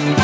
Halo,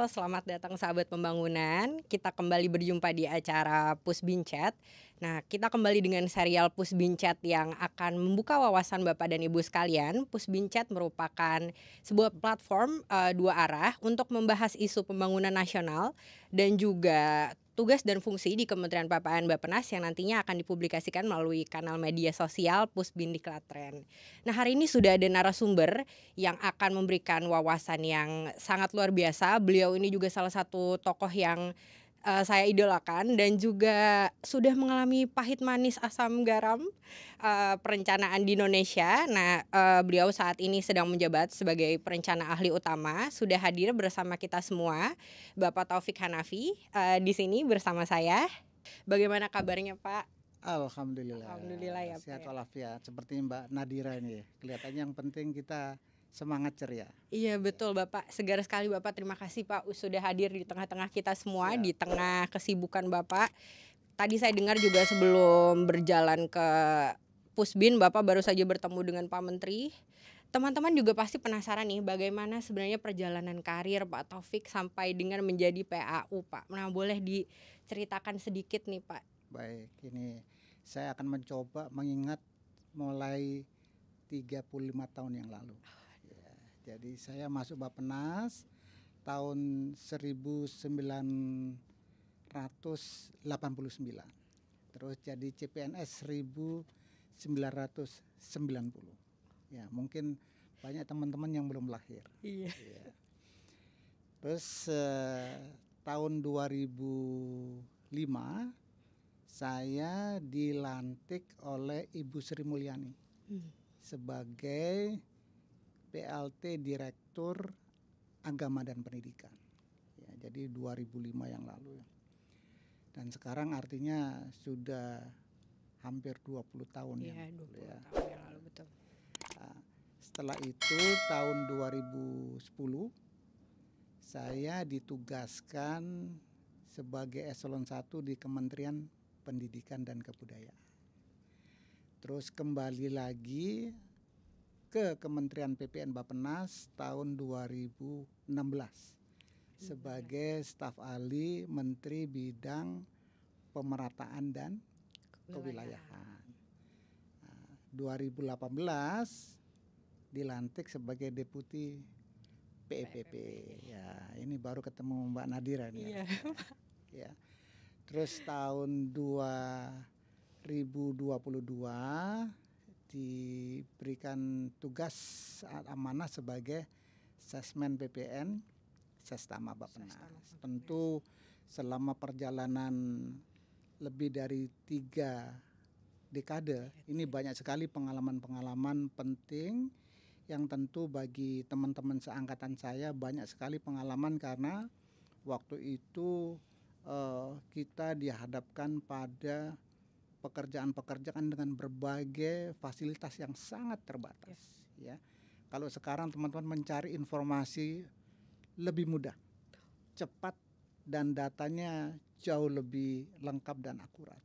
selamat datang sahabat pembangunan. Kita kembali berjumpa di acara Pusbinchat. Nah, kita kembali dengan serial Pusbinchat yang akan membuka wawasan Bapak dan Ibu sekalian. Pusbinchat merupakan sebuah platform dua arah untuk membahas isu pembangunan nasional dan juga tugas dan fungsi di Kementerian PPN Bappenas yang nantinya akan dipublikasikan melalui kanal media sosial Pusbindiklatren. Nah, hari ini sudah ada narasumber yang akan memberikan wawasan yang sangat luar biasa. Beliau ini juga salah satu tokoh yang saya idolakan dan juga sudah mengalami pahit manis asam garam perencanaan di Indonesia. Nah, beliau saat ini sedang menjabat sebagai perencana ahli utama. Sudah hadir bersama kita semua, Bapak Taufik Hanafi di sini bersama saya. Bagaimana kabarnya, Pak? Alhamdulillah. Alhamdulillah ya, Pak. Sehat walafiat seperti Mbak Nadira ini. Kelihatannya yang penting kita semangat ceria. Iya betul Bapak, segar sekali Bapak. Terima kasih Pak sudah hadir di tengah-tengah kita semua. Di tengah kesibukan Bapak. Tadi saya dengar juga sebelum berjalan ke Pusbin, Bapak baru saja bertemu dengan Pak Menteri. Teman-teman juga pasti penasaran nih bagaimana sebenarnya perjalanan karir Pak Taufik sampai dengan menjadi PAU Pak. Nah, boleh diceritakan sedikit nih Pak. Baik, ini saya akan mencoba mengingat mulai 35 tahun yang lalu. Ya, jadi saya masuk Bappenas tahun 1989. Terus jadi CPNS 1990. Ya, mungkin banyak teman-teman yang belum lahir. Iya. Ya. Terus tahun 2005 saya dilantik oleh Ibu Sri Mulyani sebagai PLT Direktur Agama dan Pendidikan. Ya, jadi 2005 yang lalu. Dan sekarang artinya sudah hampir 20 tahun ya. 20 ya. tahun yang lalu betul. Nah, setelah itu tahun 2010 saya ditugaskan sebagai eselon 1 di Kementerian Pendidikan dan Kebudayaan. Terus kembali lagi ke Kementerian PPN Bappenas tahun 2016 sebagai staf ahli Menteri Bidang Pemerataan dan Kewilayahan. Nah, 2018 dilantik sebagai Deputi PEPP. Ya, ini baru ketemu Mbak Nadira nih. Iya. Ya. Terus tahun 2022 diberikan tugas amanah sebagai Sesmen PPN Sestama Bappenas. Tentu selama perjalanan lebih dari 3 dekade ini banyak sekali pengalaman-pengalaman penting yang tentu bagi teman-teman seangkatan saya banyak sekali pengalaman karena waktu itu kita dihadapkan pada pekerjaan-pekerjaan dengan berbagai fasilitas yang sangat terbatas. Ya. Kalau sekarang teman-teman mencari informasi lebih mudah, cepat dan datanya jauh lebih lengkap dan akurat.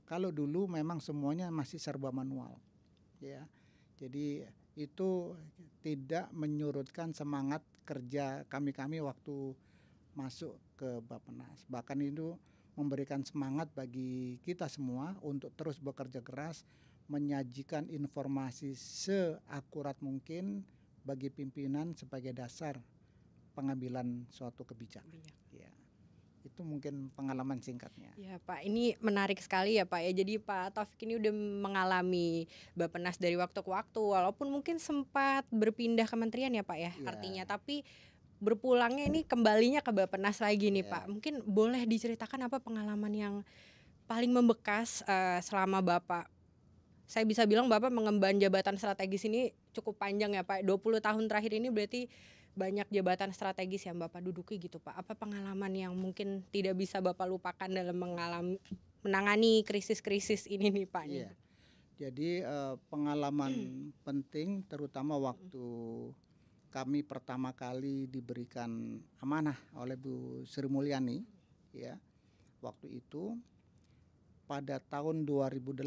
Kalau dulu memang semuanya masih serba manual. Ya. Jadi itu tidak menyurutkan semangat kerja kami waktu masuk ke Bappenas. Bahkan itu memberikan semangat bagi kita semua untuk terus bekerja keras menyajikan informasi seakurat mungkin bagi pimpinan sebagai dasar pengambilan suatu kebijakan. Ya. Itu mungkin pengalaman singkatnya. Ya Pak, ini menarik sekali ya Pak ya. Jadi Pak Taufik ini udah mengalami Bappenas dari waktu ke waktu, walaupun mungkin sempat berpindah kementerian ya Pak ya, artinya. Tapi berpulangnya ini kembalinya ke Bappenas lagi nih Pak. Mungkin boleh diceritakan apa pengalaman yang paling membekas selama Bapak, saya bisa bilang Bapak mengemban jabatan strategis ini cukup panjang ya Pak. 20 tahun terakhir ini berarti banyak jabatan strategis yang Bapak duduki gitu Pak. Apa pengalaman yang mungkin tidak bisa Bapak lupakan dalam menangani krisis-krisis ini nih Pak nih? Iya. Jadi pengalaman penting terutama waktu kami pertama kali diberikan amanah oleh Bu Sri Mulyani, ya. Waktu itu pada tahun 2008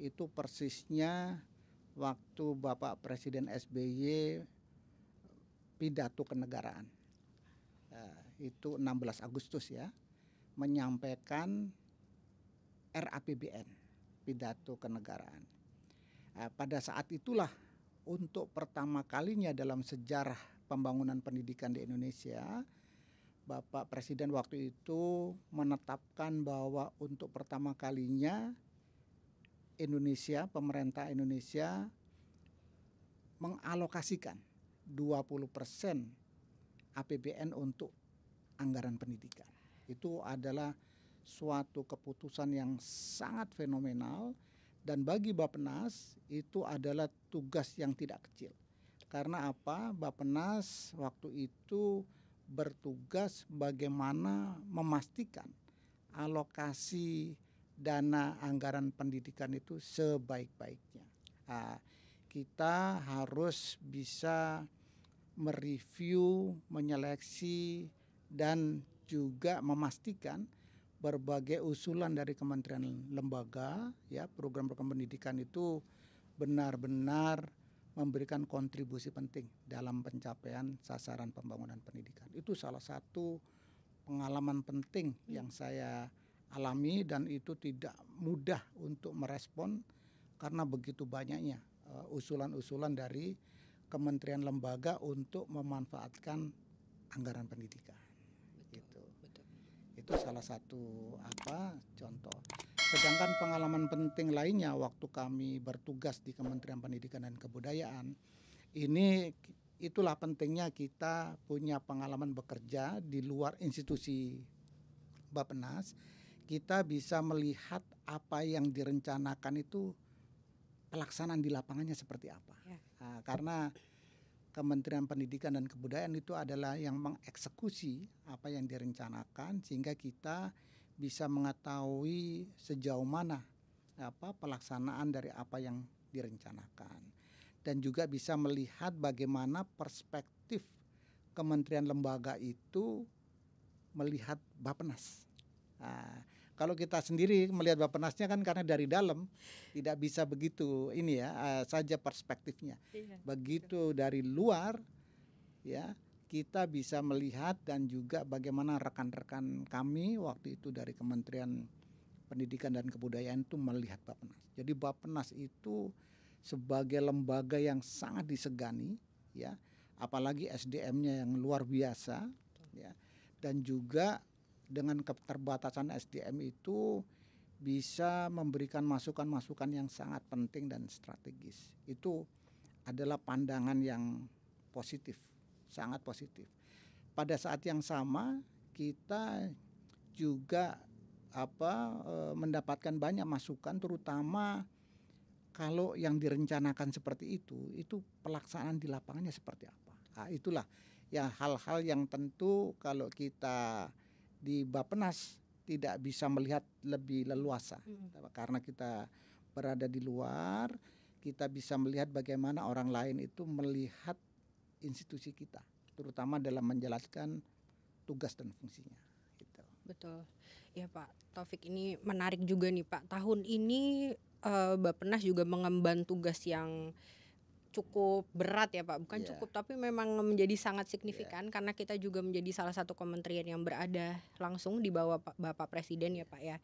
itu persisnya waktu Bapak Presiden SBY pidato kenegaraan. Itu 16 Agustus ya, menyampaikan RAPBN, pidato kenegaraan. Pada saat itulah untuk pertama kalinya dalam sejarah pembangunan pendidikan di Indonesia, Bapak Presiden waktu itu menetapkan bahwa untuk pertama kalinya Indonesia, pemerintah Indonesia mengalokasikan 20% APBN untuk anggaran pendidikan. Itu adalah suatu keputusan yang sangat fenomenal, dan bagi Bappenas itu adalah tugas yang tidak kecil. Karena apa? Bappenas waktu itu bertugas bagaimana memastikan alokasi dana anggaran pendidikan itu sebaik-baiknya. Kita harus bisa mereview, menyeleksi, dan juga memastikan berbagai usulan dari kementerian lembaga, ya, program-program pendidikan itu benar-benar memberikan kontribusi penting dalam pencapaian sasaran pembangunan pendidikan. Itu salah satu pengalaman penting yang saya alami, dan itu tidak mudah untuk merespon karena begitu banyaknya usulan-usulan dari kementerian lembaga untuk memanfaatkan anggaran pendidikan. Itu salah satu contoh. Sedangkan pengalaman penting lainnya waktu kami bertugas di Kementerian Pendidikan dan Kebudayaan, itulah pentingnya kita punya pengalaman bekerja di luar institusi Bappenas. Kita bisa melihat apa yang direncanakan itu pelaksanaan di lapangannya seperti apa. Karena Kementerian Pendidikan dan Kebudayaan itu adalah yang mengeksekusi apa yang direncanakan, sehingga kita bisa mengetahui sejauh mana pelaksanaan dari apa yang direncanakan, dan juga bisa melihat bagaimana perspektif kementerian lembaga itu melihat Bappenas. Kalau kita sendiri melihat Bappenasnya kan karena dari dalam tidak bisa begitu saja perspektifnya. Begitu dari luar, ya, kita bisa melihat, dan juga bagaimana rekan-rekan kami waktu itu dari Kementerian Pendidikan dan Kebudayaan itu melihat Bappenas. Jadi Bappenas itu sebagai lembaga yang sangat disegani, ya, apalagi SDM-nya yang luar biasa, ya, dan juga dengan keterbatasan SDM itu bisa memberikan masukan-masukan yang sangat penting dan strategis. Itu adalah pandangan yang positif, sangat positif. Pada saat yang sama kita juga mendapatkan banyak masukan, terutama kalau yang direncanakan seperti itu pelaksanaan di lapangannya seperti apa. Itulah ya hal-hal yang tentu kalau kita di Bappenas tidak bisa melihat lebih leluasa, karena kita berada di luar. Kita bisa melihat bagaimana orang lain itu melihat institusi kita, terutama dalam menjalankan tugas dan fungsinya. Gitu. Betul, ya Pak Taufik, ini menarik juga nih Pak. Tahun ini Bappenas juga mengemban tugas yang cukup berat ya Pak, bukan cukup tapi memang menjadi sangat signifikan, karena kita juga menjadi salah satu kementerian yang berada langsung di bawah Bapak Presiden ya Pak ya.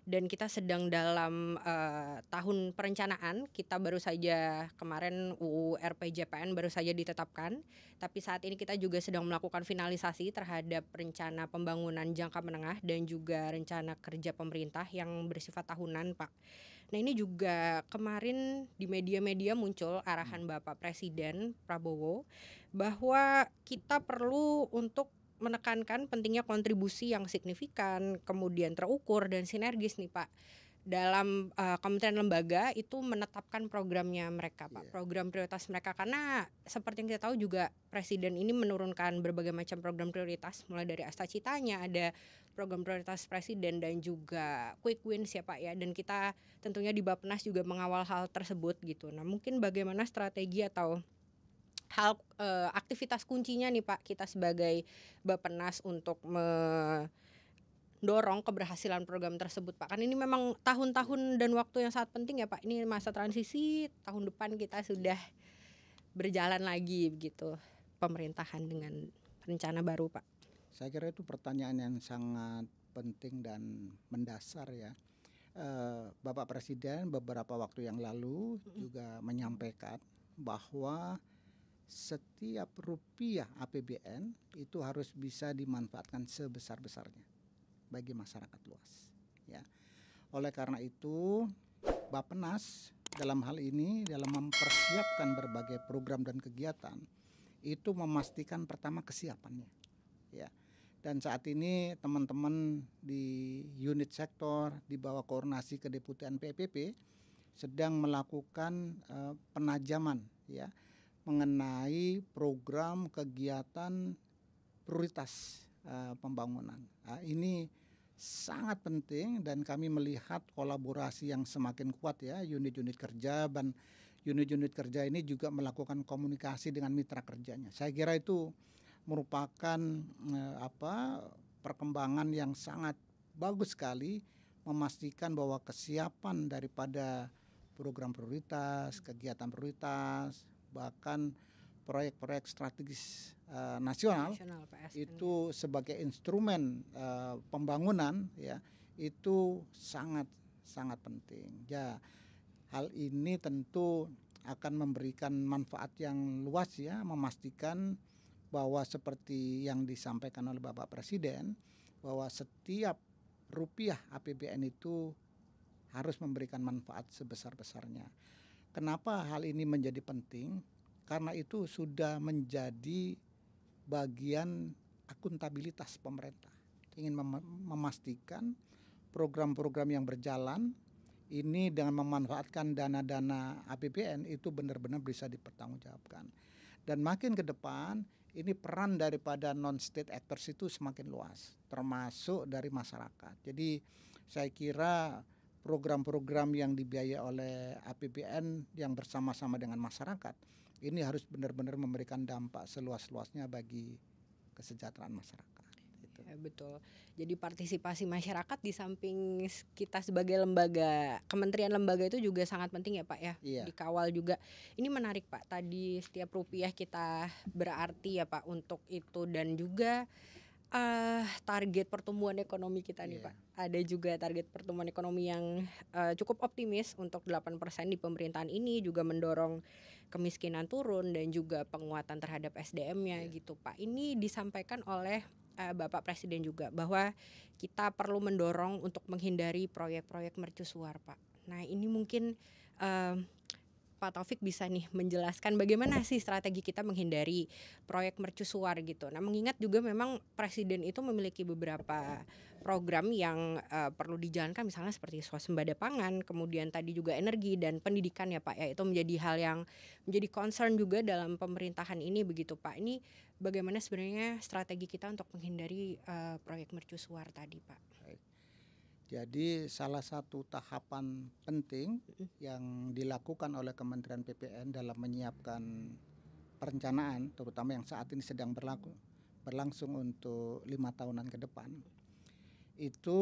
Dan kita sedang dalam tahun perencanaan. Kita baru saja kemarin UU RPJPN baru saja ditetapkan, tapi saat ini kita juga sedang melakukan finalisasi terhadap rencana pembangunan jangka menengah dan juga rencana kerja pemerintah yang bersifat tahunan Pak. Nah ini juga kemarin di media-media muncul arahan Bapak Presiden Prabowo bahwa kita perlu untuk menekankan pentingnya kontribusi yang signifikan, kemudian terukur dan sinergis nih Pak. dalam kementerian lembaga itu menetapkan programnya mereka, Pak, Iya. program prioritas mereka. Karena seperti yang kita tahu juga presiden ini menurunkan berbagai macam program prioritas, mulai dari Asta Citanya, ada program prioritas presiden dan juga quick wins ya, Pak, ya. Dan kita tentunya di Bappenas juga mengawal hal tersebut gitu. Nah, mungkin bagaimana strategi atau hal aktivitas kuncinya nih, Pak, kita sebagai Bappenas untuk dorong keberhasilan program tersebut, Pak. Kan ini memang tahun-tahun dan waktu yang sangat penting ya, Pak. Ini masa transisi, tahun depan kita sudah berjalan lagi begitu pemerintahan dengan rencana baru, Pak. Saya kira itu pertanyaan yang sangat penting dan mendasar ya. Bapak Presiden beberapa waktu yang lalu juga menyampaikan bahwa setiap rupiah APBN itu harus bisa dimanfaatkan sebesar-besarnya bagi masyarakat luas. Ya, oleh karena itu Bappenas dalam hal ini dalam mempersiapkan berbagai program dan kegiatan itu memastikan pertama kesiapannya. Ya, dan saat ini teman-teman di unit sektor di bawah koordinasi Kedeputian PPP sedang melakukan penajaman ya mengenai program kegiatan prioritas pembangunan. Ini sangat penting dan kami melihat kolaborasi yang semakin kuat ya unit-unit kerja dan unit-unit kerja ini juga melakukan komunikasi dengan mitra kerjanya. Saya kira itu merupakan perkembangan yang sangat bagus sekali memastikan bahwa kesiapan daripada program prioritas, kegiatan prioritas, bahkan proyek-proyek strategis nasional PSN. itu sebagai instrumen pembangunan ya itu sangat penting. Ya, hal ini tentu akan memberikan manfaat yang luas ya, memastikan bahwa seperti yang disampaikan oleh Bapak Presiden bahwa setiap rupiah APBN itu harus memberikan manfaat sebesar-besarnya. Kenapa hal ini menjadi penting? Karena itu sudah menjadi bagian akuntabilitas pemerintah. Ingin memastikan program-program yang berjalan ini dengan memanfaatkan dana-dana APBN itu benar-benar bisa dipertanggungjawabkan. Dan makin ke depan ini peran daripada non-state actors itu semakin luas, termasuk dari masyarakat. Jadi saya kira program-program yang dibiayai oleh APBN yang bersama-sama dengan masyarakat ini harus benar-benar memberikan dampak seluas-luasnya bagi kesejahteraan masyarakat. Gitu. Ya, betul. Jadi partisipasi masyarakat di samping kita sebagai lembaga, kementerian lembaga itu juga sangat penting ya, Pak ya. Iya. Dikawal juga. Ini menarik, Pak. Tadi setiap rupiah kita berarti ya, Pak, untuk itu dan juga target pertumbuhan ekonomi kita nih, Pak. Ada juga target pertumbuhan ekonomi yang cukup optimis untuk 8% di pemerintahan ini, juga mendorong kemiskinan turun dan juga penguatan terhadap SDM-nya gitu, Pak. Ini disampaikan oleh Bapak Presiden juga bahwa kita perlu mendorong untuk menghindari proyek-proyek mercusuar, Pak. Nah, ini mungkin Pak Taufik bisa nih menjelaskan bagaimana sih strategi kita menghindari proyek mercusuar gitu. Nah, mengingat juga memang Presiden itu memiliki beberapa program yang perlu dijalankan, misalnya seperti swasembada pangan, kemudian tadi juga energi dan pendidikan ya, Pak ya. Itu menjadi hal yang menjadi concern juga dalam pemerintahan ini begitu, Pak. Ini bagaimana sebenarnya strategi kita untuk menghindari proyek mercusuar tadi, Pak? Jadi salah satu tahapan penting yang dilakukan oleh Kementerian PPN dalam menyiapkan perencanaan, terutama yang saat ini sedang berlangsung untuk 5 tahunan ke depan, itu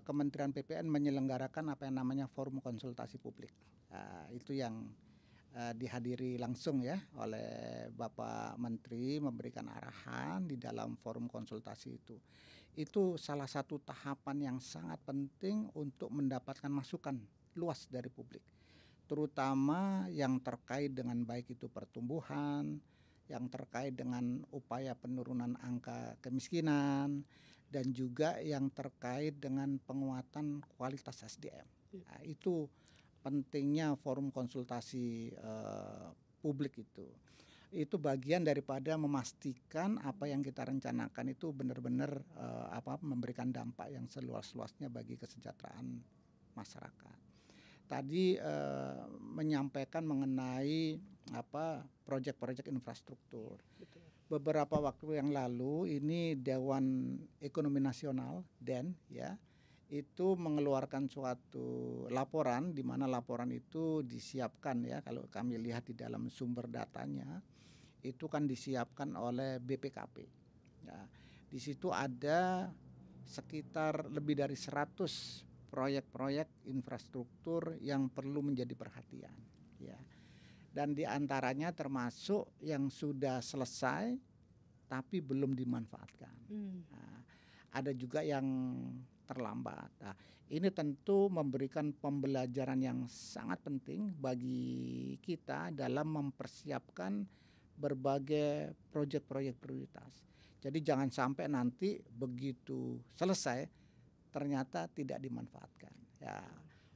Kementerian PPN menyelenggarakan apa yang namanya forum konsultasi publik. Itu yang dihadiri langsung ya oleh Bapak Menteri, memberikan arahan di dalam forum konsultasi itu. Itu salah satu tahapan yang sangat penting untuk mendapatkan masukan luas dari publik, terutama yang terkait dengan baik itu pertumbuhan, yang terkait dengan upaya penurunan angka kemiskinan, dan juga yang terkait dengan penguatan kualitas SDM. Nah, itu pentingnya forum konsultasi publik itu bagian daripada memastikan apa yang kita rencanakan itu benar-benar memberikan dampak yang seluas-luasnya bagi kesejahteraan masyarakat. Tadi menyampaikan mengenai proyek-proyek infrastruktur. Betul. Beberapa waktu yang lalu ini Dewan Ekonomi Nasional (DEN) ya, itu mengeluarkan suatu laporan, di mana laporan itu disiapkan ya, kalau kami lihat di dalam sumber datanya itu kan disiapkan oleh BPKP ya. Di situ ada sekitar lebih dari 100 proyek-proyek infrastruktur yang perlu menjadi perhatian ya. Dan di antaranya termasuk yang sudah selesai tapi belum dimanfaatkan. Nah, ada juga yang terlambat. Nah, ini tentu memberikan pembelajaran yang sangat penting bagi kita dalam mempersiapkan berbagai proyek-proyek prioritas. Jadi jangan sampai nanti begitu selesai ternyata tidak dimanfaatkan. Ya,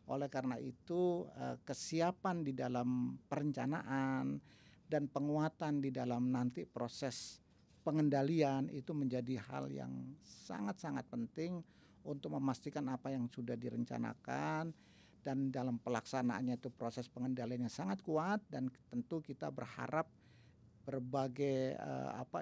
oleh karena itu kesiapan di dalam perencanaan dan penguatan di dalam nanti proses pengendalian itu menjadi hal yang sangat-sangat penting untuk memastikan apa yang sudah direncanakan, dan dalam pelaksanaannya itu proses pengendaliannya sangat kuat, dan tentu kita berharap berbagai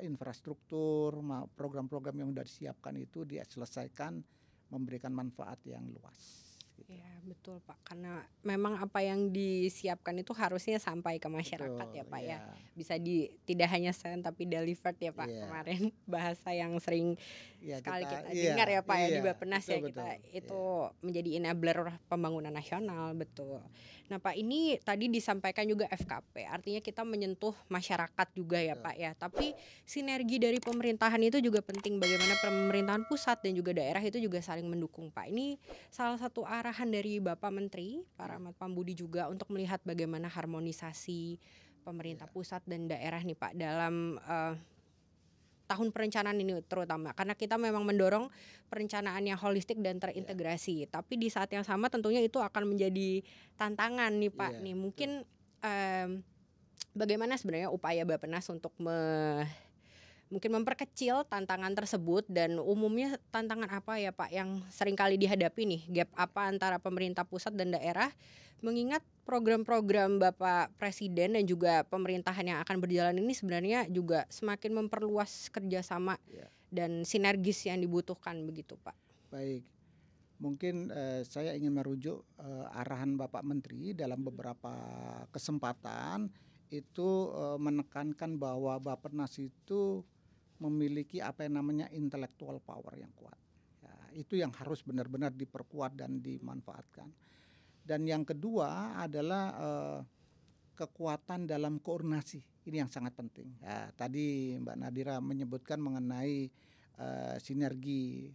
infrastruktur, program-program yang sudah disiapkan itu diselesaikan memberikan manfaat yang luas. Gitu. Ya betul Pak, karena memang apa yang disiapkan itu harusnya sampai ke masyarakat. Betul, ya Pak ya. Bisa tidak hanya send tapi delivered ya Pak. Kemarin bahasa yang sering sekali kita dengar ya Pak di Bappenas ya, kita itu menjadi enabler pembangunan nasional, betul. Nah Pak, ini tadi disampaikan juga FKP, artinya kita menyentuh masyarakat juga ya Pak ya. Tapi sinergi dari pemerintahan itu juga penting, bagaimana pemerintahan pusat dan juga daerah itu juga saling mendukung Pak. Ini salah satu arahan dari Bapak Menteri Pak Rahmat Pambudi juga untuk melihat bagaimana harmonisasi pemerintah pusat dan daerah nih Pak dalam tahun perencanaan ini terutama, karena kita memang mendorong perencanaan yang holistik dan terintegrasi. Tapi di saat yang sama tentunya itu akan menjadi tantangan nih Pak. Nih mungkin bagaimana sebenarnya upaya Bappenas untuk mungkin memperkecil tantangan tersebut, dan umumnya tantangan apa ya Pak yang seringkali dihadapi nih, gap apa antara pemerintah pusat dan daerah, mengingat program-program Bapak Presiden dan juga pemerintahan yang akan berjalan ini sebenarnya juga semakin memperluas kerjasama dan sinergis yang dibutuhkan begitu Pak. Baik, mungkin saya ingin merujuk arahan Bapak Menteri dalam beberapa kesempatan itu menekankan bahwa Bappenas itu memiliki apa yang namanya intellectual power yang kuat. Ya, itu yang harus benar-benar diperkuat dan dimanfaatkan. Dan yang kedua adalah kekuatan dalam koordinasi. Ini yang sangat penting. Ya, tadi Mbak Nadira menyebutkan mengenai sinergi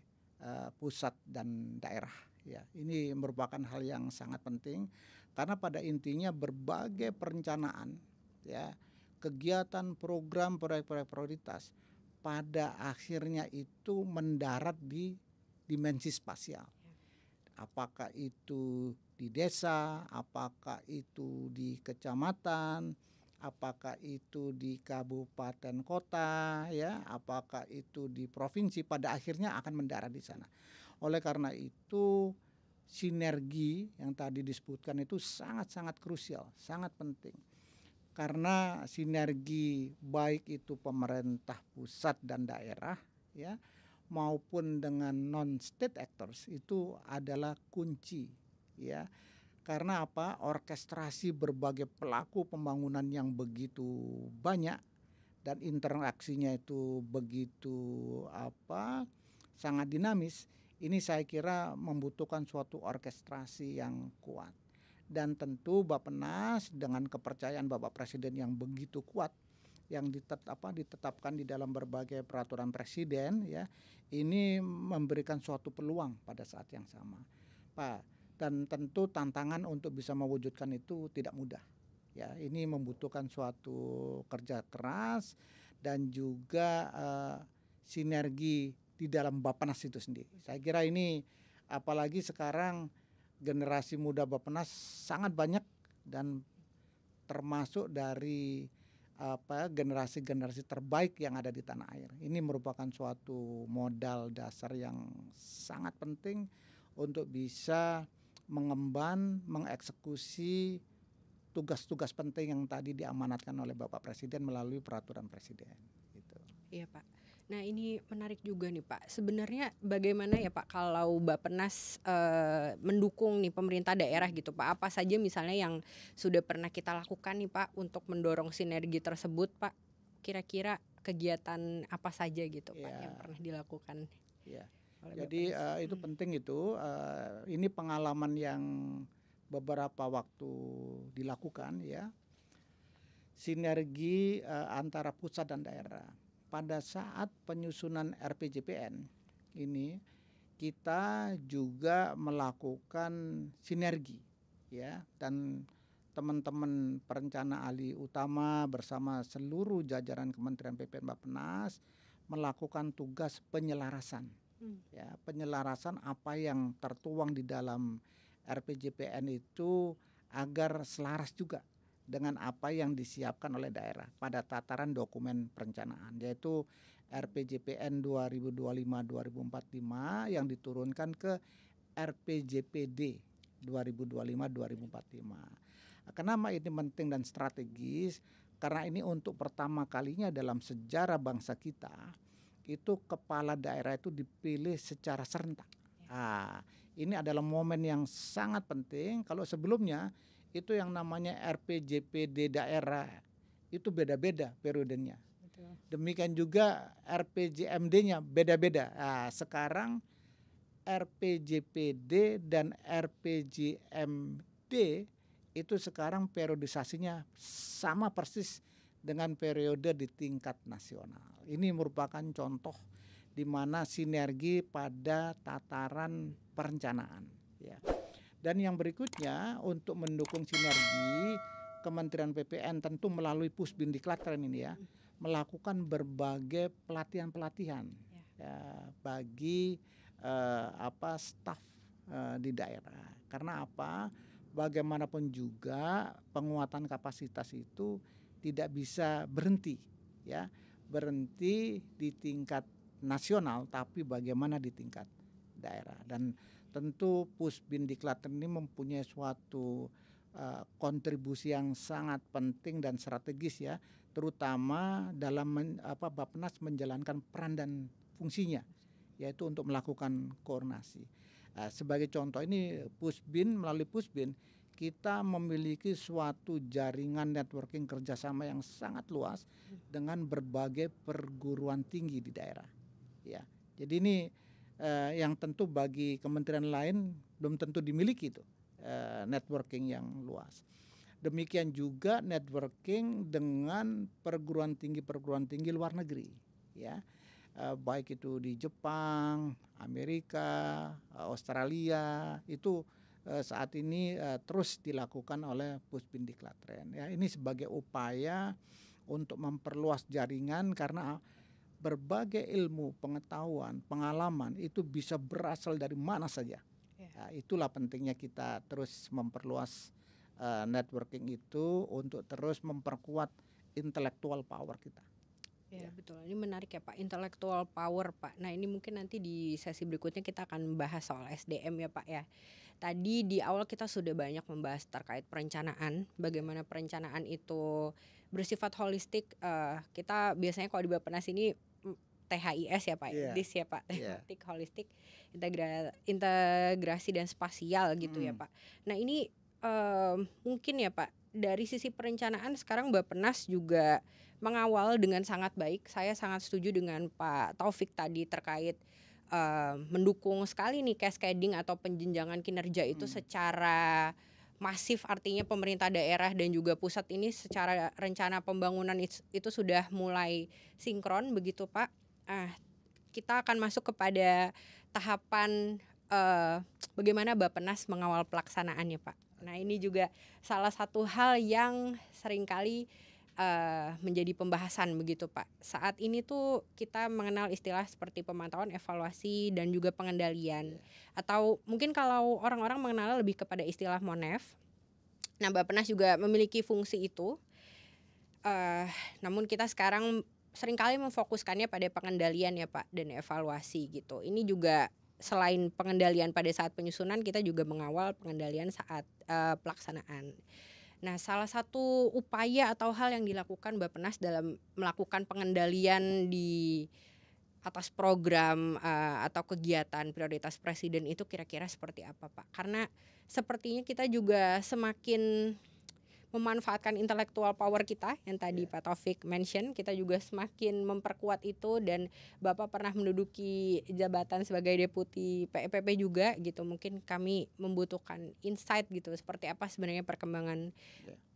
pusat dan daerah. Ya, ini merupakan hal yang sangat penting karena pada intinya berbagai perencanaan, ya, kegiatan, program, proyek-proyek prioritas pada akhirnya itu mendarat di dimensi spasial. Apakah itu di desa, apakah itu di kecamatan, apakah itu di kabupaten kota, ya, apakah itu di provinsi, pada akhirnya akan mendarat di sana. Oleh karena itu sinergi yang tadi disebutkan itu sangat-sangat krusial, sangat penting. Karena sinergi baik itu pemerintah pusat dan daerah, ya, maupun dengan non-state actors itu adalah kunci, ya. Karena apa? Orkestrasi berbagai pelaku pembangunan yang begitu banyak dan interaksinya itu begitu sangat dinamis. Ini saya kira membutuhkan suatu orkestrasi yang kuat. Dan tentu Bappenas dengan kepercayaan Bapak Presiden yang begitu kuat, yang ditetapkan di dalam berbagai peraturan presiden, ya, ini memberikan suatu peluang pada saat yang sama, Pak. Dan tentu tantangan untuk bisa mewujudkan itu tidak mudah, ya. Ini membutuhkan suatu kerja keras dan juga sinergi di dalam Bappenas itu sendiri. Saya kira ini apalagi sekarang generasi muda Bappenas sangat banyak dan termasuk dari generasi-generasi terbaik yang ada di tanah air. Ini merupakan suatu modal dasar yang sangat penting untuk bisa mengemban, mengeksekusi tugas-tugas penting yang tadi diamanatkan oleh Bapak Presiden melalui peraturan Presiden. Gitu. Iya Pak. Nah ini menarik juga nih Pak. Sebenarnya bagaimana ya Pak kalau Bappenas mendukung nih pemerintah daerah gitu Pak? Apa saja misalnya yang sudah pernah kita lakukan nih Pak untuk mendorong sinergi tersebut Pak? Kira-kira kegiatan apa saja gitu Pak yang pernah dilakukan oleh Jadi Bappenas? itu penting itu. Ini pengalaman yang beberapa waktu dilakukan ya. Sinergi antara pusat dan daerah. Pada saat penyusunan RPJPN ini kita juga melakukan sinergi ya, dan teman-teman perencana ahli utama bersama seluruh jajaran Kementerian PPN Bappenas melakukan tugas penyelarasan. Ya, penyelarasan apa yang tertuang di dalam RPJPN itu agar selaras juga dengan apa yang disiapkan oleh daerah pada tataran dokumen perencanaan, yaitu RPJPN 2025-2045 yang diturunkan ke RPJPD 2025-2045. Kenapa ini penting dan strategis? Karena ini untuk pertama kalinya dalam sejarah bangsa kita itu kepala daerah itu dipilih secara serentak. Ini adalah momen yang sangat penting. Kalau sebelumnya itu yang namanya RPJPD daerah itu beda-beda periodenya. Betul. Demikian juga RPJMD-nya beda-beda. Sekarang RPJPD dan RPJMD itu sekarang periodisasinya sama persis dengan periode di tingkat nasional. Ini merupakan contoh di mana sinergi pada tataran perencanaan. Ya. Dan yang berikutnya untuk mendukung sinergi, Kementerian PPN tentu melalui Pusbindiklatren ini ya, melakukan berbagai pelatihan-pelatihan ya, bagi staf di daerah. Karena apa? Bagaimanapun juga penguatan kapasitas itu tidak bisa berhenti ya, berhenti di tingkat nasional, tapi bagaimana di tingkat daerah. Dan tentu Pusbindiklatren ini mempunyai suatu kontribusi yang sangat penting dan strategis ya, terutama dalam Bappenas menjalankan peran dan fungsinya, yaitu untuk melakukan koordinasi. Sebagai contoh ini melalui Pusbin kita memiliki suatu jaringan networking kerjasama yang sangat luas dengan berbagai perguruan tinggi di daerah. Ya, jadi ini yang tentu bagi kementerian lain belum tentu dimiliki itu networking yang luas. Demikian juga networking dengan perguruan tinggi luar negeri, ya, baik itu di Jepang, Amerika, Australia, itu saat ini terus dilakukan oleh Pusbindiklatren. Ya, ini sebagai upaya untuk memperluas jaringan karena berbagai ilmu, pengetahuan, pengalaman itu bisa berasal dari mana saja. Nah, itulah pentingnya kita terus memperluas networking itu untuk terus memperkuat intellectual power kita. Ya, betul. Ini menarik ya Pak, intellectual power Pak. Nah ini mungkin nanti di sesi berikutnya kita akan bahas soal SDM ya Pak ya. Tadi di awal kita sudah banyak membahas terkait perencanaan, bagaimana perencanaan itu bersifat holistik. Kita biasanya kalau di Bappenas ini THIS ya Pak, DIS ya Pak, tematik, holistik, integrasi dan spasial gitu ya Pak. Nah ini mungkin ya Pak, dari sisi perencanaan sekarang Bappenas juga mengawal dengan sangat baik. Saya sangat setuju dengan Pak Taufik tadi terkait mendukung sekali nih cascading atau penjenjangan kinerja itu secara masif, artinya pemerintah daerah dan juga pusat ini secara rencana pembangunan itu sudah mulai sinkron begitu Pak. Kita akan masuk kepada tahapan bagaimana Bappenas mengawal pelaksanaannya Pak. Nah ini juga salah satu hal yang seringkali menjadi pembahasan begitu Pak. Saat ini tuh kita mengenal istilah seperti pemantauan, evaluasi, dan juga pengendalian. Atau mungkin kalau orang-orang mengenal lebih kepada istilah MONEF. Nah Bappenas juga memiliki fungsi itu. Namun kita sekarang seringkali memfokuskannya pada pengendalian ya Pak dan evaluasi gitu. Ini juga selain pengendalian pada saat penyusunan, kita juga mengawal pengendalian saat pelaksanaan. Nah, salah satu upaya atau hal yang dilakukan Bappenas dalam melakukan pengendalian di atas program atau kegiatan prioritas presiden itu kira-kira seperti apa, Pak? Karena sepertinya kita juga semakin memanfaatkan intellectual power kita yang tadi Pak Taufik mention, kita juga semakin memperkuat itu, dan Bapak pernah menduduki jabatan sebagai deputi PEPP juga gitu. Mungkin kami membutuhkan insight gitu, seperti apa sebenarnya perkembangan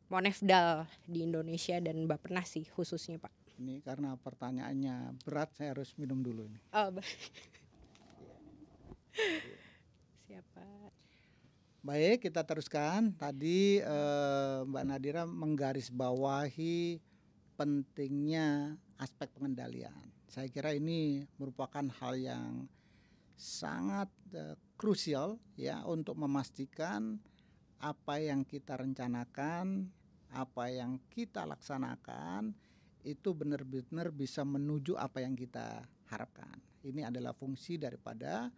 Monefdal di Indonesia dan Bappenas sih khususnya, Pak. Ini karena pertanyaannya berat, saya harus minum dulu ini. Oh, siapa? Baik, kita teruskan. Tadi Mbak Nadira menggarisbawahi pentingnya aspek pengendalian. Saya kira ini merupakan hal yang sangat krusial ya untuk memastikan apa yang kita rencanakan, apa yang kita laksanakan itu benar-benar bisa menuju apa yang kita harapkan. Ini adalah fungsi daripada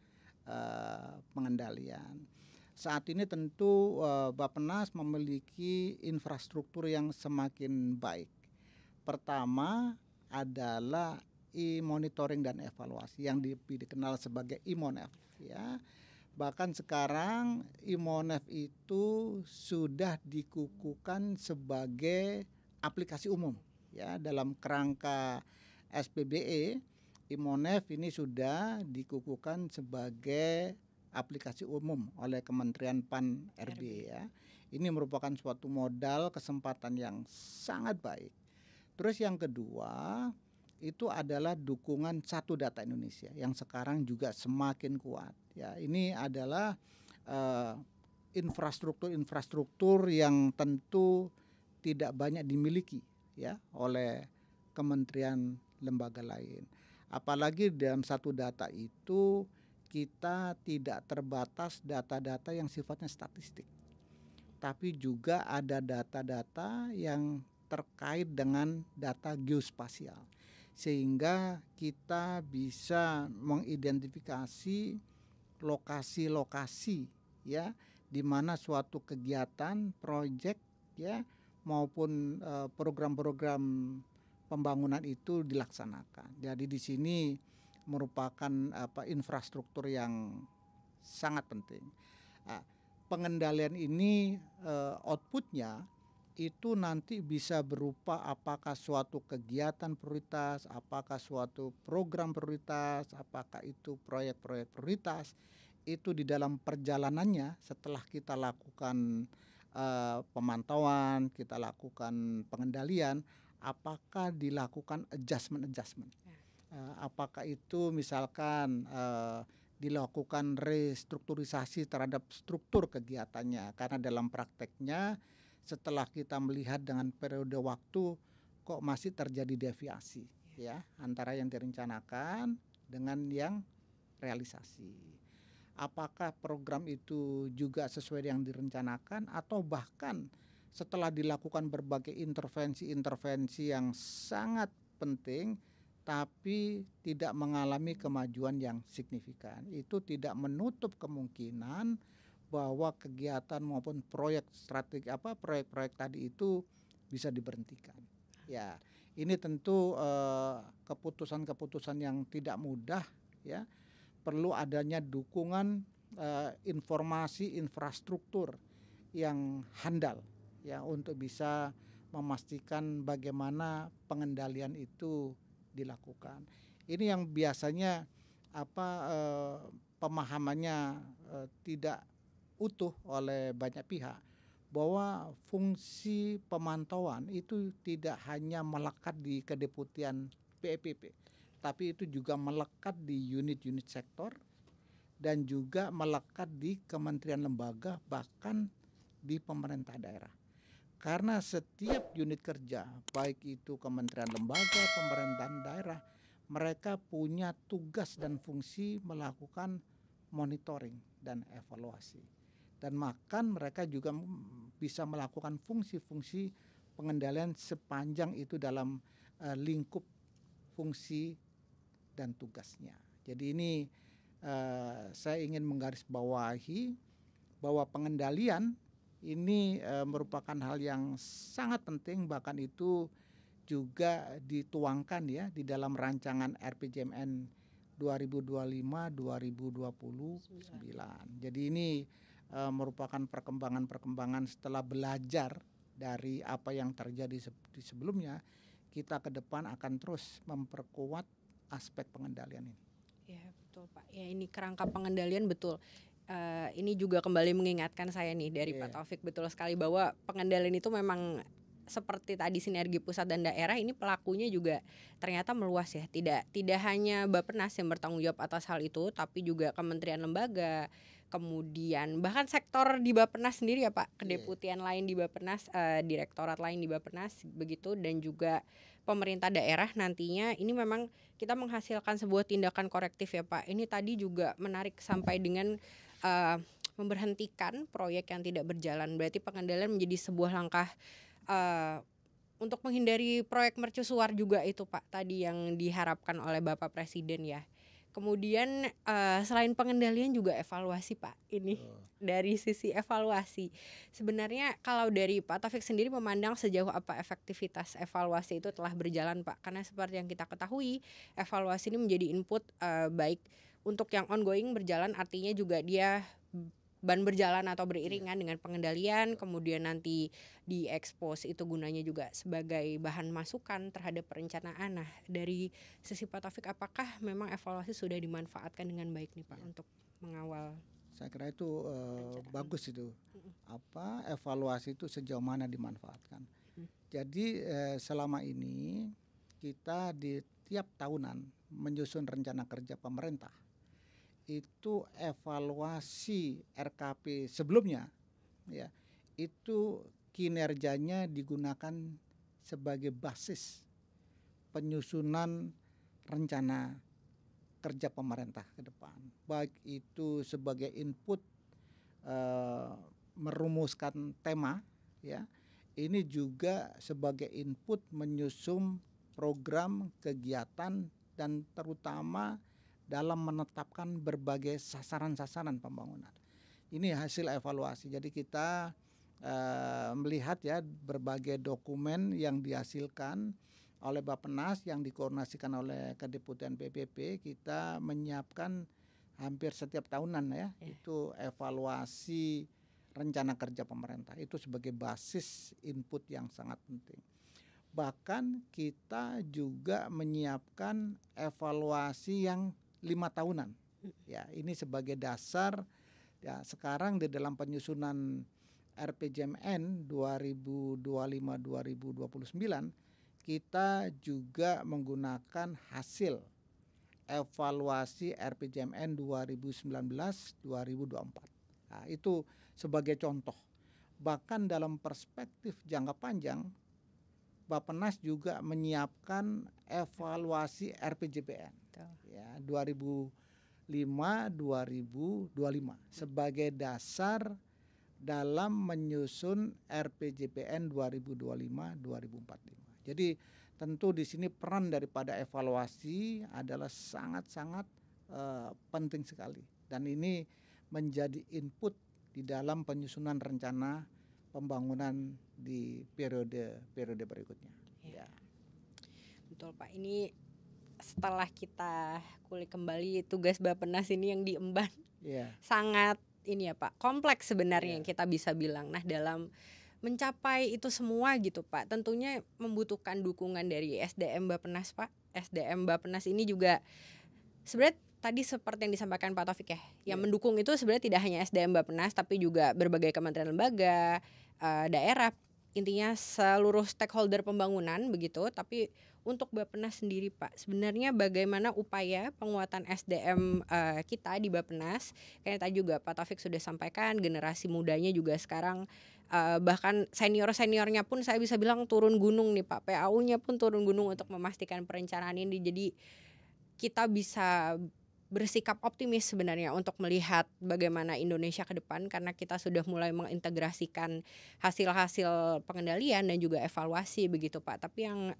pengendalian. Saat ini tentu Bappenas memiliki infrastruktur yang semakin baik. Pertama adalah e-monitoring dan evaluasi yang dikenal sebagai IMONEF ya. Bahkan sekarang IMONEF itu sudah dikukuhkan sebagai aplikasi umum ya, dalam kerangka SPBE. IMONEF ini sudah dikukuhkan sebagai aplikasi umum oleh Kementerian PAN RB ya. Ini merupakan suatu modal kesempatan yang sangat baik. Terus yang kedua itu adalah dukungan Satu Data Indonesia yang sekarang juga semakin kuat ya. Ini adalah infrastruktur yang tentu tidak banyak dimiliki ya oleh kementerian lembaga lain. Apalagi dalam Satu Data itu kita tidak terbatas data-data yang sifatnya statistik, tapi juga ada data-data yang terkait dengan data geospasial, sehingga kita bisa mengidentifikasi lokasi-lokasi ya di mana suatu kegiatan, proyek ya maupun program-program pembangunan itu dilaksanakan. Jadi di sini merupakan infrastruktur yang sangat penting. Pengendalian ini outputnya itu nanti bisa berupa apakah suatu kegiatan prioritas, apakah suatu program prioritas, apakah itu proyek-proyek prioritas. Itu di dalam perjalanannya setelah kita lakukan pemantauan, kita lakukan pengendalian, apakah dilakukan adjustment. Apakah itu misalkan dilakukan restrukturisasi terhadap struktur kegiatannya, karena dalam prakteknya setelah kita melihat dengan periode waktu kok masih terjadi deviasi ya antara yang direncanakan dengan yang realisasi. Apakah program itu juga sesuai yang direncanakan, atau bahkan setelah dilakukan berbagai intervensi yang sangat penting tapi tidak mengalami kemajuan yang signifikan, itu tidak menutup kemungkinan bahwa kegiatan maupun proyek strategi proyek-proyek tadi itu bisa diberhentikan. Ya, ini tentu keputusan-keputusan yang tidak mudah ya. Perlu adanya dukungan informasi infrastruktur yang handal ya untuk bisa memastikan bagaimana pengendalian itu dilakukan. Ini yang biasanya pemahamannya tidak utuh oleh banyak pihak, bahwa fungsi pemantauan itu tidak hanya melekat di kedeputian PEPP, tapi itu juga melekat di unit-unit sektor dan juga melekat di kementerian lembaga, bahkan di pemerintah daerah. Karena setiap unit kerja, baik itu kementerian lembaga, pemerintahan daerah, mereka punya tugas dan fungsi melakukan monitoring dan evaluasi. Dan bahkan mereka juga bisa melakukan fungsi-fungsi pengendalian sepanjang itu dalam lingkup fungsi dan tugasnya. Jadi ini saya ingin menggarisbawahi bahwa pengendalian ini merupakan hal yang sangat penting, bahkan itu juga dituangkan ya di dalam rancangan RPJMN 2025-2029. Jadi ini merupakan perkembangan-perkembangan setelah belajar dari apa yang terjadi di sebelumnya. Kita ke depan akan terus memperkuat aspek pengendalian ini. Ya betul Pak. Ya ini kerangka pengendalian betul. Ini juga kembali mengingatkan saya nih dari Pak Taufik, betul sekali bahwa pengendalian itu memang seperti tadi sinergi pusat dan daerah, ini pelakunya juga ternyata meluas ya. Tidak hanya Bappenas yang bertanggung jawab atas hal itu, tapi juga kementerian lembaga, kemudian bahkan sektor di Bappenas sendiri ya Pak, kedeputian lain di Bappenas, direktorat lain di Bappenas begitu, dan juga pemerintah daerah nantinya. Ini memang kita menghasilkan sebuah tindakan korektif ya Pak. Ini tadi juga menarik sampai dengan memberhentikan proyek yang tidak berjalan. Berarti pengendalian menjadi sebuah langkah untuk menghindari proyek mercusuar juga itu Pak, tadi yang diharapkan oleh Bapak Presiden ya. Kemudian selain pengendalian juga evaluasi Pak. Ini dari sisi evaluasi, sebenarnya kalau dari Pak Taufik sendiri memandang sejauh apa efektivitas evaluasi itu telah berjalan Pak? Karena seperti yang kita ketahui, evaluasi ini menjadi input baik untuk yang ongoing berjalan, artinya juga dia berjalan atau beriringan dengan pengendalian, kemudian nanti diekspos, itu gunanya juga sebagai bahan masukan terhadap perencanaan. Nah dari sisi Pak Taufik, apakah memang evaluasi sudah dimanfaatkan dengan baik nih Pak untuk mengawal? Saya kira itu bagus itu. Evaluasi itu sejauh mana dimanfaatkan. Jadi selama ini kita di tiap tahunan menyusun rencana kerja pemerintah, itu evaluasi RKP sebelumnya ya, itu kinerjanya digunakan sebagai basis penyusunan rencana kerja pemerintah ke depan, baik itu sebagai input merumuskan tema ya, ini juga sebagai input menyusun program kegiatan dan terutama dalam menetapkan berbagai sasaran-sasaran pembangunan. Ini hasil evaluasi. Jadi kita melihat ya berbagai dokumen yang dihasilkan oleh Bappenas yang dikoordinasikan oleh Kedeputian PPP. Kita menyiapkan hampir setiap tahunan ya, itu evaluasi rencana kerja pemerintah. Itu sebagai basis input yang sangat penting. Bahkan kita juga menyiapkan evaluasi yang 5 tahunan. Ya, ini sebagai dasar ya, sekarang di dalam penyusunan RPJMN 2025-2029 kita juga menggunakan hasil evaluasi RPJMN 2019-2024. Nah, itu sebagai contoh. Bahkan dalam perspektif jangka panjang, Bappenas juga menyiapkan evaluasi RPJPN ya 2005-2025 sebagai dasar dalam menyusun RPJPN 2025-2045. Jadi tentu di sini peran daripada evaluasi adalah sangat-sangat penting sekali, dan ini menjadi input di dalam penyusunan rencana pembangunan di periode berikutnya. Ya. Betul Pak, ini setelah kita kulik kembali tugas Bappenas ini yang diemban sangat ini ya Pak, kompleks sebenarnya yang kita bisa bilang. Nah dalam mencapai itu semua gitu Pak, tentunya membutuhkan dukungan dari SDM Bappenas Pak. SDM Bappenas ini juga sebenarnya tadi seperti yang disampaikan Pak Taufik ya, yang mendukung itu sebenarnya tidak hanya SDM Bappenas tapi juga berbagai kementerian lembaga, daerah, intinya seluruh stakeholder pembangunan begitu. Tapi untuk Bappenas sendiri Pak, sebenarnya bagaimana upaya penguatan SDM kita di Bappenas? Kayak tadi juga Pak Taufik sudah sampaikan, generasi mudanya juga sekarang bahkan senior-seniornya pun saya bisa bilang turun gunung nih Pak, PAU-nya pun turun gunung untuk memastikan perencanaan ini. Jadi kita bisa bersikap optimis sebenarnya untuk melihat bagaimana Indonesia ke depan, karena kita sudah mulai mengintegrasikan hasil-hasil pengendalian dan juga evaluasi begitu Pak. Tapi yang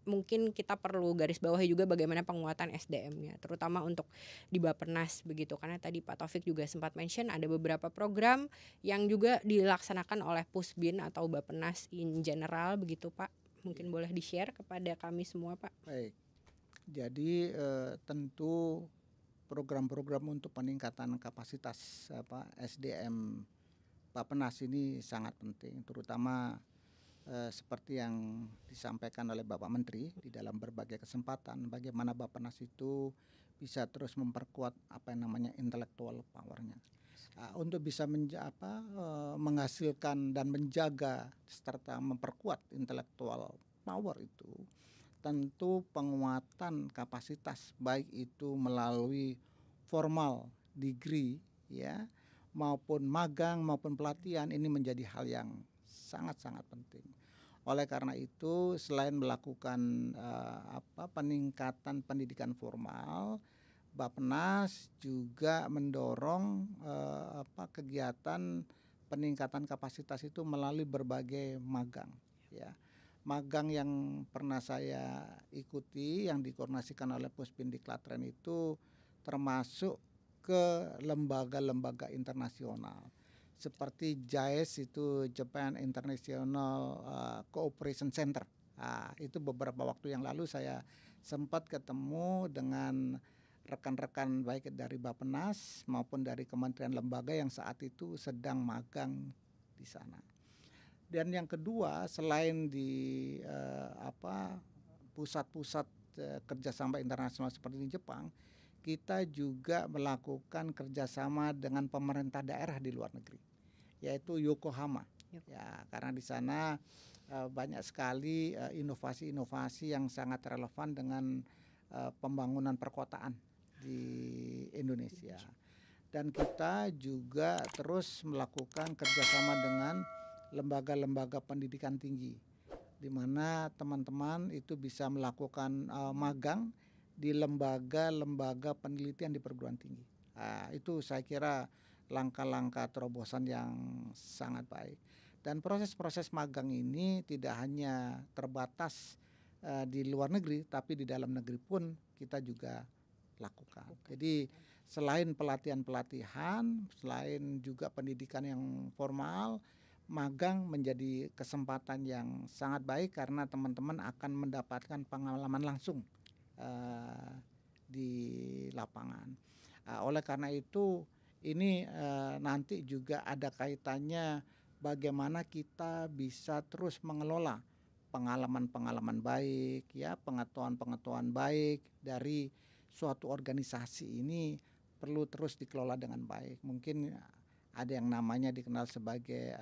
mungkin kita perlu garis bawahi juga bagaimana penguatan SDM-nya, terutama untuk di Bappenas begitu. Karena tadi Pak Taufik juga sempat mention ada beberapa program yang juga dilaksanakan oleh Pusbin atau Bappenas in general begitu Pak. Mungkin boleh di-share kepada kami semua Pak. Baik, jadi tentu program-program untuk peningkatan kapasitas SDM Bappenas ini sangat penting, terutama seperti yang disampaikan oleh Bapak Menteri di dalam berbagai kesempatan, bagaimana Bappenas itu bisa terus memperkuat apa yang namanya intellectual power-nya. Untuk bisa menghasilkan dan menjaga serta memperkuat intellectual power itu, tentu penguatan kapasitas baik itu melalui formal degree ya maupun magang maupun pelatihan ini menjadi hal yang sangat-sangat penting. Oleh karena itu selain melakukan peningkatan pendidikan formal, Bappenas juga mendorong kegiatan peningkatan kapasitas itu melalui berbagai magang ya. Magang yang pernah saya ikuti yang dikoordinasikan oleh Pusbin di Klatren itu termasuk ke lembaga-lembaga internasional seperti JICE itu Japan International Cooperation Center. Itu beberapa waktu yang lalu saya sempat ketemu dengan rekan-rekan baik dari Bappenas maupun dari kementerian lembaga yang saat itu sedang magang di sana. Dan yang kedua selain di pusat-pusat kerjasama internasional seperti di Jepang, kita juga melakukan kerjasama dengan pemerintah daerah di luar negeri, yaitu Yokohama. Ya, karena di sana banyak sekali inovasi-inovasi yang sangat relevan dengan pembangunan perkotaan di Indonesia. Dan kita juga terus melakukan kerjasama dengan lembaga-lembaga pendidikan tinggi, di mana teman-teman itu bisa melakukan magang di lembaga-lembaga penelitian di perguruan tinggi. Itu saya kira langkah-langkah terobosan yang sangat baik. Dan proses-proses magang ini tidak hanya terbatas di luar negeri, tapi di dalam negeri pun kita juga lakukan. Jadi selain pelatihan-pelatihan, selain juga pendidikan yang formal, magang menjadi kesempatan yang sangat baik karena teman-teman akan mendapatkan pengalaman langsung di lapangan. Oleh karena itu ini nanti juga ada kaitannya bagaimana kita bisa terus mengelola pengalaman-pengalaman baik ya, pengetahuan-pengetahuan baik dari suatu organisasi ini perlu terus dikelola dengan baik. Mungkin ada yang namanya dikenal sebagai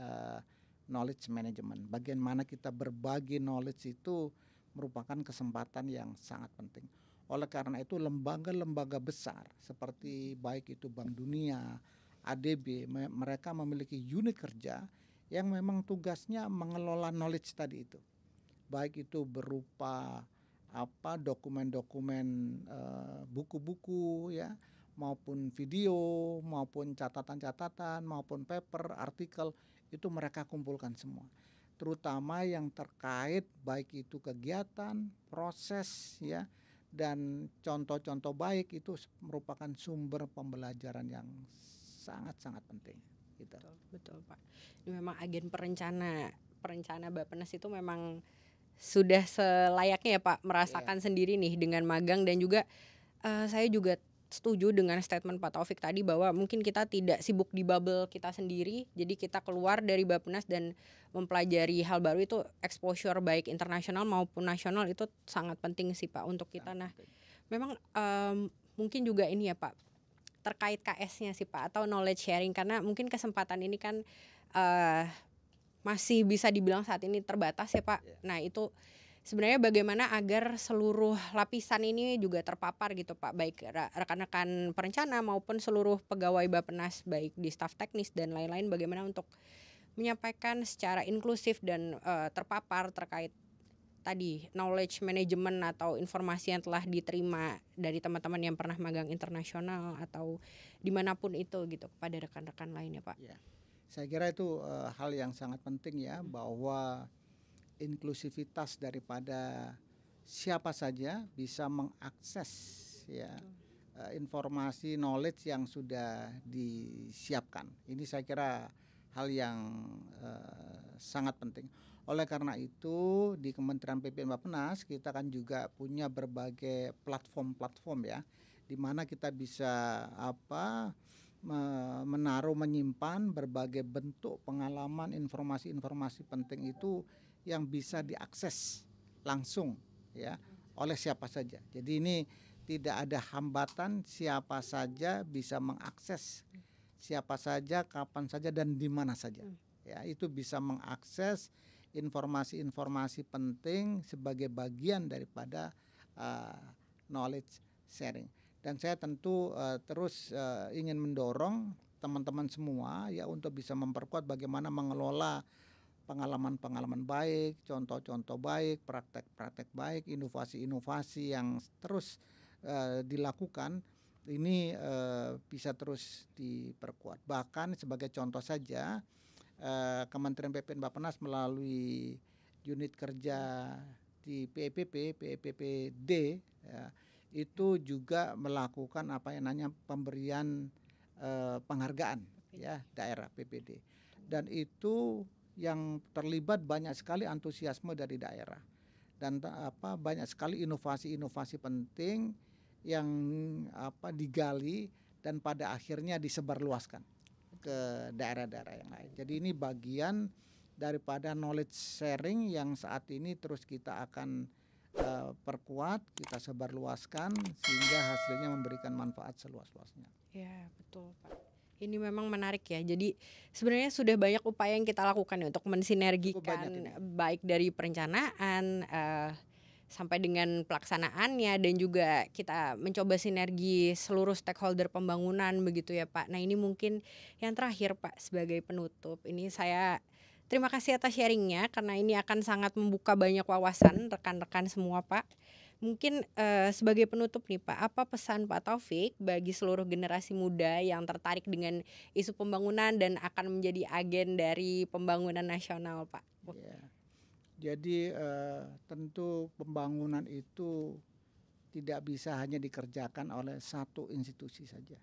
knowledge management. Bagaimana kita berbagi knowledge itu merupakan kesempatan yang sangat penting. Oleh karena itu lembaga-lembaga besar seperti baik itu Bank Dunia, ADB, mereka memiliki unit kerja yang memang tugasnya mengelola knowledge tadi itu. Baik itu berupa dokumen-dokumen buku-buku ya, maupun video, maupun catatan-catatan, maupun paper, artikel, itu mereka kumpulkan semua. Terutama yang terkait baik itu kegiatan, proses ya, dan contoh-contoh baik itu merupakan sumber pembelajaran yang sangat-sangat penting. Gitu. Betul Pak. Ini memang agen perencana Bappenas itu memang sudah selayaknya ya Pak merasakan sendiri nih dengan magang, dan juga saya juga setuju dengan statement Pak Taufik tadi bahwa mungkin kita tidak sibuk di bubble kita sendiri, jadi kita keluar dari Bappenas dan mempelajari hal baru, itu exposure baik internasional maupun nasional itu sangat penting sih Pak untuk kita. Nah, memang mungkin juga ini ya Pak terkait KS-nya sih Pak atau knowledge sharing, karena mungkin kesempatan ini kan masih bisa dibilang saat ini terbatas ya Pak. Nah itu sebenarnya bagaimana agar seluruh lapisan ini juga terpapar gitu Pak, baik rekan-rekan perencana maupun seluruh pegawai Bappenas, baik di staf teknis dan lain-lain, bagaimana untuk menyampaikan secara inklusif dan terpapar terkait tadi knowledge management atau informasi yang telah diterima dari teman-teman yang pernah magang internasional atau dimanapun itu gitu kepada rekan-rekan lainnya Pak. Ya, saya kira itu hal yang sangat penting ya, bahwa inklusivitas daripada siapa saja bisa mengakses ya informasi knowledge yang sudah disiapkan. Ini saya kira hal yang sangat penting. Oleh karena itu di Kementerian PPN Bappenas kita kan juga punya berbagai platform-platform ya, di mana kita bisa menaruh, menyimpan berbagai bentuk pengalaman, informasi-informasi penting itu yang bisa diakses langsung ya oleh siapa saja. Jadi ini tidak ada hambatan, siapa saja bisa mengakses, siapa saja, kapan saja, dan di mana saja. Ya, itu bisa mengakses informasi-informasi penting sebagai bagian daripada knowledge sharing. Dan saya tentu terus ingin mendorong teman-teman semua ya untuk bisa memperkuat bagaimana mengelola pengalaman-pengalaman baik, contoh-contoh baik, praktek-praktek baik, inovasi-inovasi yang terus dilakukan ini bisa terus diperkuat. Bahkan sebagai contoh saja Kementerian PPN Bappenas melalui unit kerja di PEPPD ya, itu juga melakukan pemberian penghargaan ya daerah PPD, dan itu yang terlibat banyak sekali antusiasme dari daerah dan banyak sekali inovasi-inovasi penting yang digali dan pada akhirnya disebarluaskan ke daerah-daerah yang lain. Jadi ini bagian daripada knowledge sharing yang saat ini terus kita akan perkuat, kita sebarluaskan sehingga hasilnya memberikan manfaat seluas-luasnya. Ya, betul Pak. Ini memang menarik ya. Jadi sebenarnya sudah banyak upaya yang kita lakukan untuk mensinergikan baik dari perencanaan sampai dengan pelaksanaannya, dan juga kita mencoba sinergi seluruh stakeholder pembangunan begitu ya Pak. Nah ini mungkin yang terakhir Pak sebagai penutup. Ini saya terima kasih atas sharingnya karena ini akan sangat membuka banyak wawasan rekan-rekan semua Pak. Mungkin sebagai penutup nih Pak, apa pesan Pak Taufik bagi seluruh generasi muda yang tertarik dengan isu pembangunan dan akan menjadi agen dari pembangunan nasional Pak? Ya. Jadi tentu pembangunan itu tidak bisa hanya dikerjakan oleh satu institusi saja,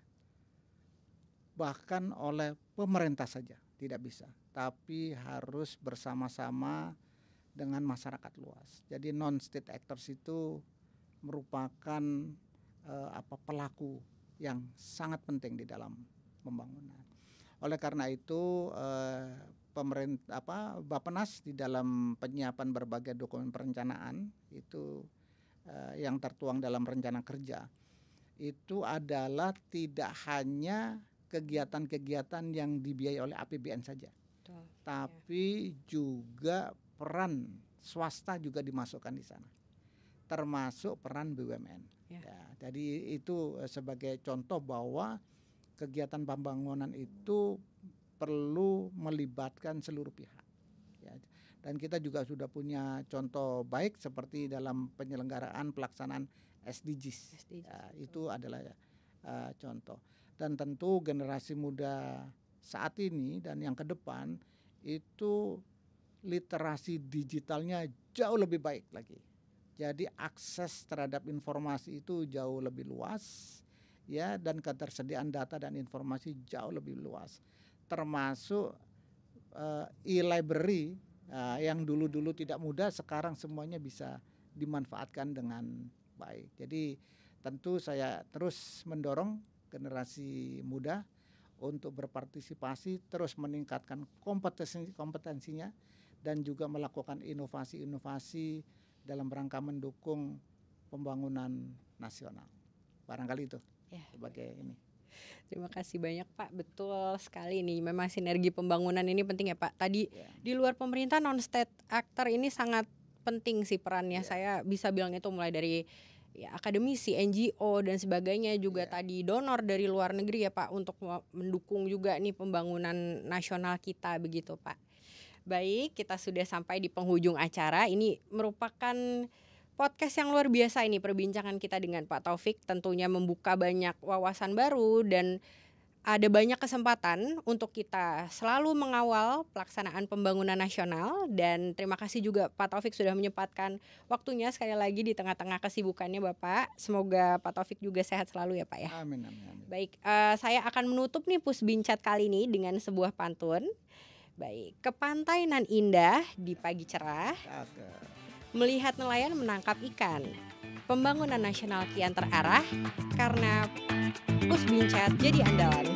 bahkan oleh pemerintah saja tidak bisa, tapi harus bersama-sama dengan masyarakat luas. Jadi non-state actors itu merupakan pelaku yang sangat penting di dalam pembangunan. Oleh karena itu pemerintah Bappenas di dalam penyiapan berbagai dokumen perencanaan itu yang tertuang dalam rencana kerja itu adalah tidak hanya kegiatan-kegiatan yang dibiayai oleh APBN saja, tapi juga peran swasta juga dimasukkan di sana, termasuk peran BUMN. Ya, jadi itu sebagai contoh bahwa kegiatan pembangunan itu perlu melibatkan seluruh pihak. Ya, dan kita juga sudah punya contoh baik seperti dalam penyelenggaraan pelaksanaan SDGs. Ya, itu adalah contoh. Dan tentu generasi muda saat ini dan yang ke depan itu literasi digitalnya jauh lebih baik lagi. Jadi akses terhadap informasi itu jauh lebih luas ya, dan ketersediaan data dan informasi jauh lebih luas. Termasuk e-library yang dulu-dulu tidak mudah sekarang semuanya bisa dimanfaatkan dengan baik. Jadi tentu saya terus mendorong generasi muda untuk berpartisipasi, terus meningkatkan kompetensinya dan juga melakukan inovasi-inovasi dalam rangka mendukung pembangunan nasional. Barangkali itu sebagai ini. Terima kasih banyak Pak, betul sekali nih, memang sinergi pembangunan ini penting ya Pak. Tadi di luar pemerintah non-state actor ini sangat penting sih perannya. Saya bisa bilang itu mulai dari akademisi, NGO dan sebagainya, juga tadi donor dari luar negeri ya Pak, untuk mendukung juga nih pembangunan nasional kita begitu Pak. Baik, kita sudah sampai di penghujung acara. Ini merupakan podcast yang luar biasa ini, perbincangan kita dengan Pak Taufik tentunya membuka banyak wawasan baru dan ada banyak kesempatan untuk kita selalu mengawal pelaksanaan pembangunan nasional, dan terima kasih juga Pak Taufik sudah menyempatkan waktunya sekali lagi di tengah-tengah kesibukannya Bapak. Semoga Pak Taufik juga sehat selalu ya Pak ya. Amin, amin, amin. Baik, saya akan menutup nih Pusbinchat kali ini dengan sebuah pantun. Baik, ke pantai nan indah di pagi cerah, melihat nelayan menangkap ikan. Pembangunan nasional kian terarah karena Pusbinchat jadi andalan.